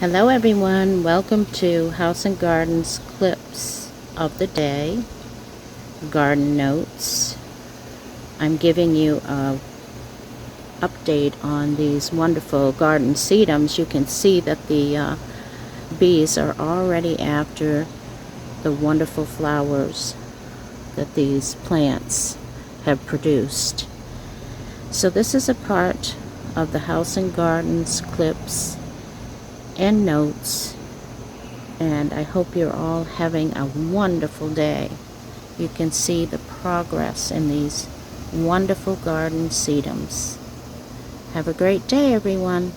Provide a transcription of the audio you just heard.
Hello everyone, welcome to House and Gardens clips of the day, garden notes. I'm giving you a update on these wonderful garden sedums. You can see that the bees are already after the wonderful flowers that these plants have produced. So this is a part of the House and Gardens clips and notes, and I hope you're all having a wonderful day. You can see the progress in these wonderful garden sedums. Have a great day, everyone.